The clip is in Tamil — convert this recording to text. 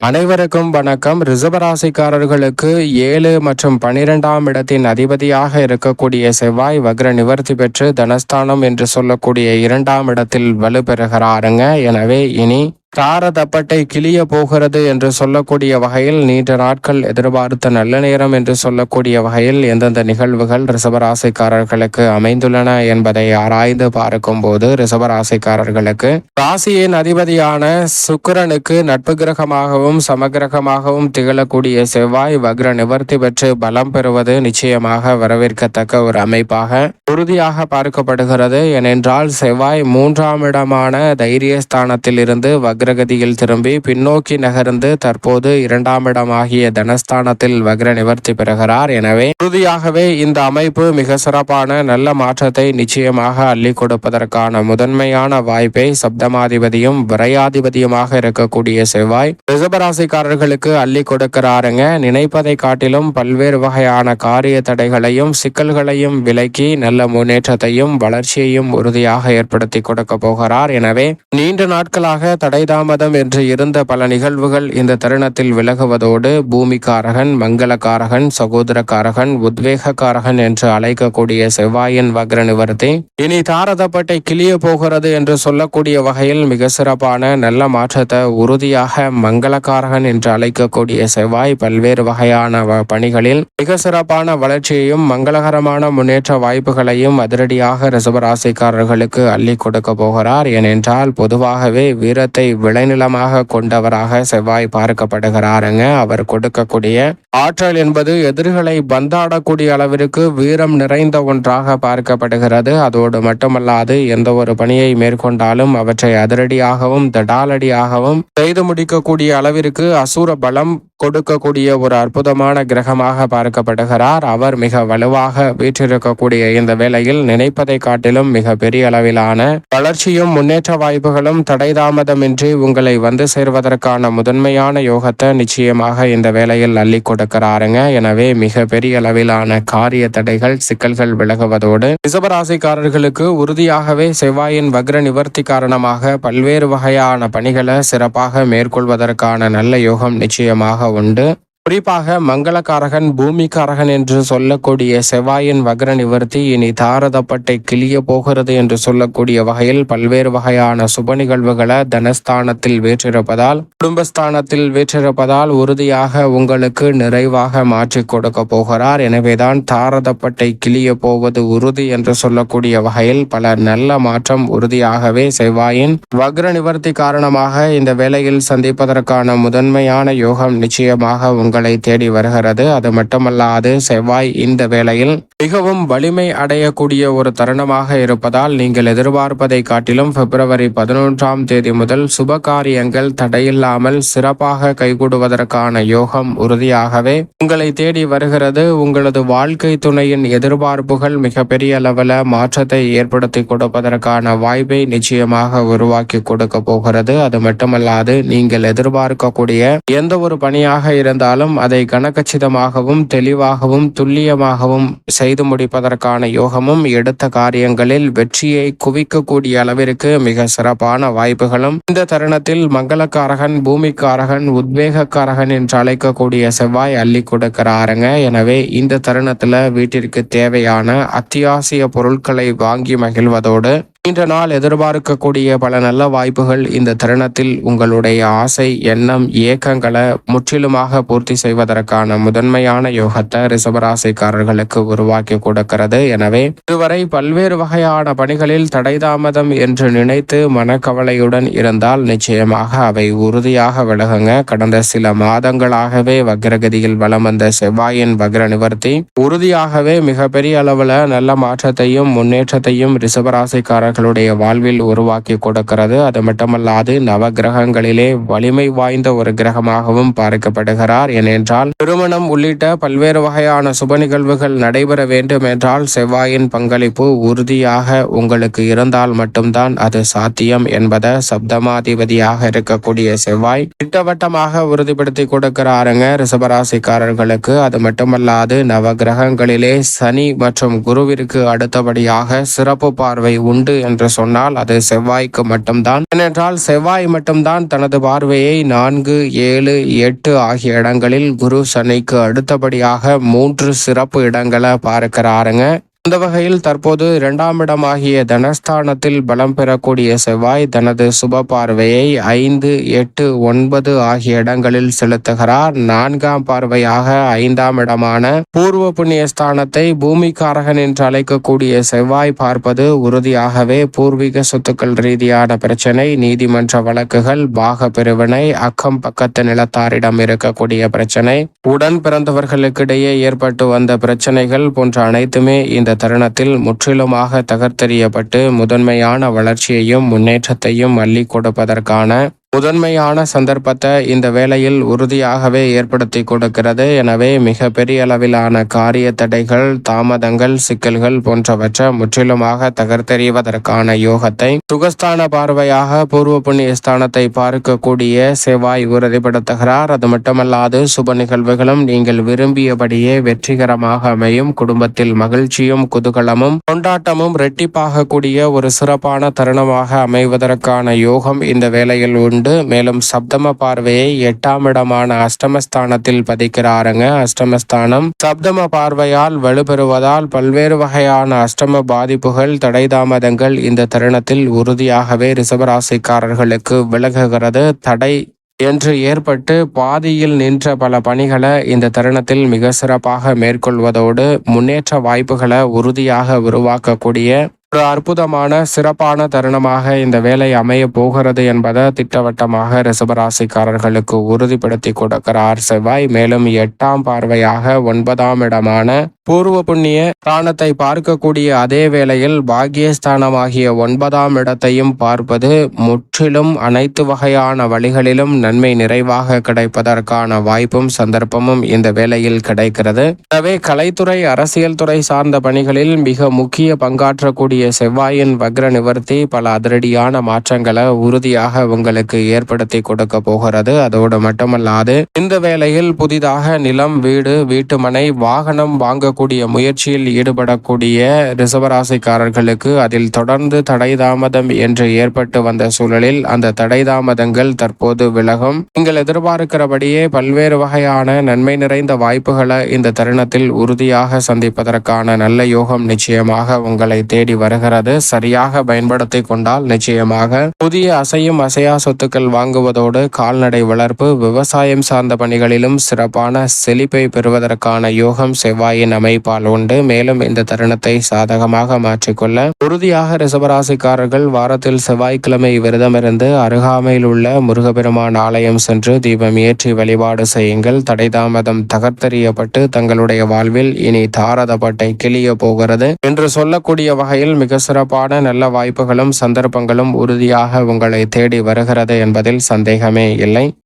அனைவருக்கும் வணக்கம். ரிஷபராசிக்காரர்களுக்கு 7 மற்றும் 12ஆம் இடத்தின் அதிபதியாக இருக்கக்கூடிய செவ்வாய் வக்ர நிவர்த்தி பெற்று தனஸ்தானம் என்று சொல்லக்கூடிய 2ஆம் இடத்தில் வலுப்பெறுகிறாருங்க. எனவே இனி தார தப்பட்டை கிளிய போகிறது என்று சொல்லக்கூடிய வகையில் நீண்ட நாட்கள் எதிர்பார்த்த நல்ல நேரம் என்று சொல்லக்கூடிய வகையில் எந்தெந்த நிகழ்வுகள் ரிஷபராசிக்காரர்களுக்கு அமைந்துள்ளன என்பதை ஆராய்ந்து பார்க்கும் போது ரிஷபராசிக்காரர்களுக்கு ராசியின் அதிபதியான சுக்கிரனுக்கு நட்பு கிரகமாகவும் சமகிரகமாகவும் திகழக்கூடிய செவ்வாய் வக்ர நிவர்த்தி பெற்று பலம் பெறுவது நிச்சயமாக வரவேற்கத்தக்க ஒரு அமைப்பாக உறுதியாக பார்க்கப்படுகிறது. ஏனென்றால் செவ்வாய் 3ஆம் இடமான தைரியஸ்தானத்தில் இருந்து வக்ரகதியில் திரும்பி பின்னோக்கி நகர்ந்து தற்போது 2ஆம் இடமாகிய தனஸ்தானத்தில் வக்ர நிவர்த்தி பெறுகிறார். எனவே உறுதியாகவே இந்த அமைப்பு மிக சிறப்பான நல்ல மாற்றத்தை நிச்சயமாக அள்ளி கொடுப்பதற்கான முதன்மையான வாய்ப்பை சப்தமாதிபதியும் விரையாதிபதியுமாக இருக்கக்கூடிய செவ்வாய் ரிஷபராசிக்காரர்களுக்கு அள்ளி கொடுக்கிறாருங்க. நினைப்பதை காட்டிலும் பல்வேறு வகையான காரிய தடைகளையும் சிக்கல்களையும் விலக்கி நல்ல முன்னேற்றத்தையும் வளர்ச்சியையும் உறுதியாக ஏற்படுத்தி கொடுக்க போகிறார். எனவே நீண்ட நாட்களாக தடை தாமதம் என்று இருந்த பல நிகழ்வுகள் இந்த தருணத்தில் விலகுவதோடு பூமிக்காரகன், மங்களக்காரகன், சகோதரக்காரகன், உத்வேகக்காரகன் என்று அழைக்கக்கூடிய செவ்வாயின் வக்ர நிவர்த்தி இனி தாரதப்பட்டை கிளிய போகிறது என்று சொல்லக்கூடிய வகையில் மிக சிறப்பான நல்ல மாற்றத்தை உறுதியாக மங்களக்காரகன் என்று அழைக்கக்கூடிய செவ்வாய் பல்வேறு வகையான பணிகளில் மிக சிறப்பான வளர்ச்சியையும் மங்களகரமான முன்னேற்ற வாய்ப்புகளையும் அதிரடியாக ரிஷபராசிக்காரர்களுக்கு அள்ளி கொடுக்க போகிறார். ஏனென்றால் பொதுவாகவே வீரத்தை விளைநிலமாக கொண்டவராக செவ்வாய் பார்க்கப்படுகிறாருங்க. அவர் கொடுக்கக்கூடிய ஆற்றல் என்பது எதிரிகளை பந்தாடக்கூடிய அளவிற்கு வீரம் நிறைந்த ஒன்றாக பார்க்கப்படுகிறது. அதோடு மட்டுமல்லாது எந்த ஒரு பணியை மேற்கொண்டாலும் அவற்றை அதிரடியாகவும் தடாலடியாகவும் செய்து முடிக்கக்கூடிய அளவிற்கு அசுர பலம் கொடுக்கக்கூடிய ஒரு அற்புதமான கிரகமாக பார்க்கப்படுகிறார். அவர் மிக வலுவாக வீற்றிருக்கக்கூடிய இந்த வேளையில் நினைப்பதை காட்டிலும் மிக பெரிய அளவிலான வளர்ச்சியும் முன்னேற்ற வாய்ப்புகளும் தடை தாமதமின்றி உங்களை வந்து சேர்வதற்கான முதன்மையான யோகத்தை நிச்சயமாக இந்த வேளையில் அள்ளி கொடுக்கிறாருங்க. எனவே மிக பெரிய அளவிலான காரிய தடைகள் சிக்கல்கள் விலகுவதோடு ரிஷபராசிக்காரர்களுக்கு உறுதியாகவே செவ்வாயின் வக்ர நிவர்த்தி காரணமாக பல்வேறு வகையான பணிகளை சிறப்பாக மேற்கொள்வதற்கான நல்ல யோகம் நிச்சயமாக உண்டு. குறிப்பாக மங்களக்காரகன், பூமிக்காரகன் என்று சொல்லக்கூடிய செவ்வாயின் வக்ர நிவர்த்தி இனி தாரதப்பட்டை கிளிய போகிறது என்று சொல்லக்கூடிய வகையில் பல்வேறு வகையான சுப நிகழ்வுகளை தனஸ்தானத்தில் வீற்றிருப்பதால், குடும்பஸ்தானத்தில் வீற்றிருப்பதால் உறுதியாக உங்களுக்கு நிறைவாக மாற்றி கொடுக்க போகிறார். எனவேதான் தாரதப்பட்டை கிளிய போவது உறுதி என்று சொல்லக்கூடிய வகையில் பல நல்ல மாற்றம் உறுதியாகவே செவ்வாயின் வக்ர நிவர்த்தி காரணமாக இந்த வேளையில் சந்திப்பதற்கான முதன்மையான யோகம் நிச்சயமாக உங்களை தேடி வருகிறது. அது மட்டுமல்லாது செவ்வாய் இந்த வேளையில் மிகவும் வலிமை அடையக்கூடிய ஒரு தருணமாக இருப்பதால் நீங்கள் எதிர்பார்ப்பதை காட்டிலும் பிப்ரவரி 11ஆம் தேதி முதல் சுப காரியங்கள் தடையில்லாமல் சிறப்பாக கைகூடுவதற்கான யோகம் உறுதியாகவே உங்களை தேடி வருகிறது. உங்களது வாழ்க்கை துணையின் எதிர்பார்ப்புகள் மிகப்பெரிய அளவில் மாற்றத்தை ஏற்படுத்தி கொடுப்பதற்கான வாய்ப்பை நிச்சயமாக உருவாக்கி கொடுக்க போகிறது. அது மட்டுமல்லாது நீங்கள் எதிர்பார்க்கக்கூடிய எந்த ஒரு பணியாக இருந்தாலும் அதை கனகச்சிதமாகவும் தெளிவாகவும் துல்லியமாகவும் செய்து முடிப்பதற்கான யோகமும் எடுத்த காரியங்களில் வெற்றியை குவிக்கக்கூடிய அளவிற்கு மிக சிறப்பான வாய்ப்புகளும் இந்த தருணத்தில் மங்களக்காரகன், பூமிக்காரகன், உத்வேகக்காரகன் என்று அழைக்கக்கூடிய செவ்வாய் அள்ளி கொடுக்கிறாருங்க. எனவே இந்த தருணத்துல வீட்டிற்கு தேவையான அத்தியாவசிய பொருட்களை வாங்கி மகிழ்வதோடு இன்ற நாள் எதிர்பார்க்கக்கூடிய பல நல்ல வாய்ப்புகள் இந்த தருணத்தில் உங்களுடைய ஆசை, எண்ணம், ஏக்கங்களை முற்றிலுமாக பூர்த்தி செய்வதற்கான முதன்மையான யோகத்தை ரிஷபராசிக்காரர்களுக்கு உருவாக்கி கொடுக்கிறது. எனவே இதுவரை பல்வேறு வகையான பணிகளில் தடை தாமதம் என்று நினைத்து மனக்கவலையுடன் இருந்தால் நிச்சயமாக அவை உறுதியாக விலகுங்க. கடந்த சில மாதங்களாகவே வக்ரகதியில் வலம் வந்த செவ்வாயின் வக்ர நிவர்த்தி உறுதியாகவே மிகப்பெரிய அளவில் நல்ல மாற்றத்தையும் முன்னேற்றத்தையும் ரிஷபராசிக்காரர்கள் வாழ்வில் உருவாக்கி கொடுக்கிறது. அது மட்டுமல்லாது நவ கிரகங்களிலே வலிமை வாய்ந்த ஒரு கிரகமாகவும் பார்க்கப்படுகிறார். ஏனென்றால் திருமணம் உள்ளிட்ட பல்வேறு வகையான சுப நிகழ்வுகள் நடைபெற வேண்டும் என்றால் செவ்வாயின் பங்களிப்பு உறுதியாக உங்களுக்கு இருந்தால் மட்டும்தான் அது சாத்தியம் என்பதை சப்தமாதிபதியாக இருக்கக்கூடிய செவ்வாய் திட்டவட்டமாக உறுதிப்படுத்தி கொடுக்கிறாருங்க ரிஷபராசிக்காரர்களுக்கு. அது மட்டுமல்லாது நவ கிரகங்களிலே சனி மற்றும் குருவிற்கு அடுத்தபடியாக சிறப்பு பார்வை உண்டு என்று சொன்னால் அது செவ்வாய்க்கு மட்டும்தான். ஏனென்றால் செவ்வாய் மட்டும்தான் தனது பார்வையை 4, 7, 8 ஆகிய இடங்களில் குரு சனிக்கு அடுத்தபடியாக 3 சிறப்பு இடங்களை பார்க்கிறாருங்க. அந்த வகையில் தற்போது 2ஆம் இடமாகிய தனஸ்தானத்தில் பலம் பெறக்கூடிய செவ்வாய் தனது சுப பார்வையை 5, 8, 9 ஆகிய இடங்களில் செலுத்துகிறார். 4ஆம் பார்வையாக 5ஆம் இடமான பூர்வ புண்ணிய ஸ்தானத்தை பூமிக்காரகன் என்று அழைக்கக்கூடிய செவ்வாய் பார்ப்பது உறுதியாகவே பூர்வீக சொத்துக்கள் ரீதியான பிரச்சனை, நீதிமன்ற வழக்குகள், பாக பிரிவினை, அக்கம் பக்கத்து நிலத்தாரிடம் இருக்கக்கூடிய பிரச்சனை, உடன் பிறந்தவர்களுக்கிடையே ஏற்பட்டு வந்த பிரச்சனைகள் போன்ற அனைத்துமே இந்த தருணத்தில் முற்றிலுமாக தகர்த்தெறியப்பட்டு முதன்மையான வளர்ச்சியையும் முன்னேற்றத்தையும் அள்ளி கொடுப்பதற்கான முதன்மையான சந்தர்ப்பத்தை இந்த வேளையில் உறுதியாகவே ஏற்படுத்தி கொடுக்கிறது. எனவே மிக பெரிய அளவிலான காரிய தடைகள், தாமதங்கள், சிக்கல்கள் போன்றவற்றை முற்றிலுமாக தகர்த்தெறிவதற்கான யோகத்தை சுகஸ்தான பார்வையாக பூர்வ புண்ணிய ஸ்தானத்தை பார்க்கக்கூடிய செவ்வாய் உறுதிப்படுத்துகிறார். அது மட்டுமல்லாது சுப நிகழ்வுகளும் நீங்கள் விரும்பியபடியே வெற்றிகரமாக அமையும். குடும்பத்தில் மகிழ்ச்சியும் குதூகலமும் கொண்டாட்டமும் இரட்டிப்பாகக்கூடிய ஒரு சிறப்பான தருணமாக அமைவதற்கான யோகம் இந்த வேளையில் உண்டு. மேலும் சப்தம பார்வையை 8ஆம் இடமான அஷ்டமஸ்தானத்தில் பதிக்கிறாருங்க. அஷ்டமஸ்தானம் சப்தம பார்வையால் வலுப்பெறுவதால் பல்வேறு வகையான அஷ்டம பாதிப்புகள், தடை தாமதங்கள் இந்த தருணத்தில் உறுதியாகவே ரிஷபராசிக்காரர்களுக்கு விலகுகிறது. தடை என்று ஏற்பட்டு பாதியில் நின்ற பல பணிகளை இந்த தருணத்தில் மிக சிறப்பாக மேற்கொள்வதோடு முன்னேற்ற வாய்ப்புகளை உறுதியாக உருவாக்கக்கூடிய ஒரு அற்புதமான சிறப்பான தருணமாக இந்த வேலை அமைய போகிறது என்பதை திட்டவட்டமாக ரிஷபராசிக்காரர்களுக்கு உறுதிப்படுத்தி கொடுக்கிறார் செவ்வாய். மேலும் 8ஆம் பார்வையாக 9ஆம் இடமான பூர்வ புண்ணிய ஸ்தானத்தை பார்க்கக்கூடிய அதே வேளையில் பாக்கியஸ்தானமாகிய 9ஆம் இடத்தையும் பார்ப்பது முற்றிலும் அனைத்து வகையான வழிகளிலும் நன்மை நிறைவாக கிடைப்பதற்கான வாய்ப்பும் சந்தர்ப்பமும் இந்த வேளையில் கிடைக்கிறது. எனவே கலைத்துறை, அரசியல் துறை சார்ந்த பணிகளில் மிக முக்கிய பங்காற்றக்கூடிய செவ்வாயின் வக்ர நிவர்த்தி பல அதிரடியான மாற்றங்களை உறுதியாக உங்களுக்கு ஏற்படுத்தி கொடுக்க போகிறது. அதோடு மட்டுமல்லாது இந்த வேளையில் புதிதாக நிலம், வீடு, வீட்டுமனை, வாகனம் வாங்கக்கூடிய முயற்சியில் ஈடுபடக்கூடிய ரிஷபராசிக்காரர்களுக்கு அதில் தொடர்ந்து தடை தாமதம் என்று ஏற்பட்டு வந்த சூழலில் அந்த தடை தாமதங்கள் தற்போது விலகும். நீங்கள் எதிர்பார்க்கிறபடியே பல்வேறு வகையான நன்மை நிறைந்த வாய்ப்புகளை இந்த தருணத்தில் உறுதியாக சந்திப்பதற்கான நல்ல யோகம் நிச்சயமாக உங்களை தேடி வருகிறது. சரியாக பயன்படுத்தி கொண்டால் நிச்சயமாக புதிய அசையும் அசையா சொத்துக்கள் வாங்குவதோடு கால்நடை வளர்ப்பு, விவசாயம் சார்ந்த பணிகளிலும் சிறப்பான செழிப்பை பெறுவதற்கான யோகம் செவ்வாயின் அமைப்பால் உண்டு. மேலும் இந்த தருணத்தை சாதகமாக மாற்றிக்கொள்ள உறுதியாக ரிஷபராசிக்காரர்கள் வாரத்தில் செவ்வாய்க்கிழமை விரதமிருந்து அருகாமையில் உள்ள முருகப்பெருமான் ஆலயம் சென்று தீபம் ஏற்றி வழிபாடு செய்யுங்கள். தடை தாமதம் தகர்த்தெறியப்பட்டு தங்களுடைய வாழ்வில் இனி தாரதப்பட்டை கிளிய போகிறது என்று சொல்லக்கூடிய வகையில் மிக சிறப்பான நல்ல வாய்ப்புகளும் சந்தர்ப்பங்களும் உறுதியாக உங்களை தேடி வருகிறது என்பதில் சந்தேகமே இல்லை.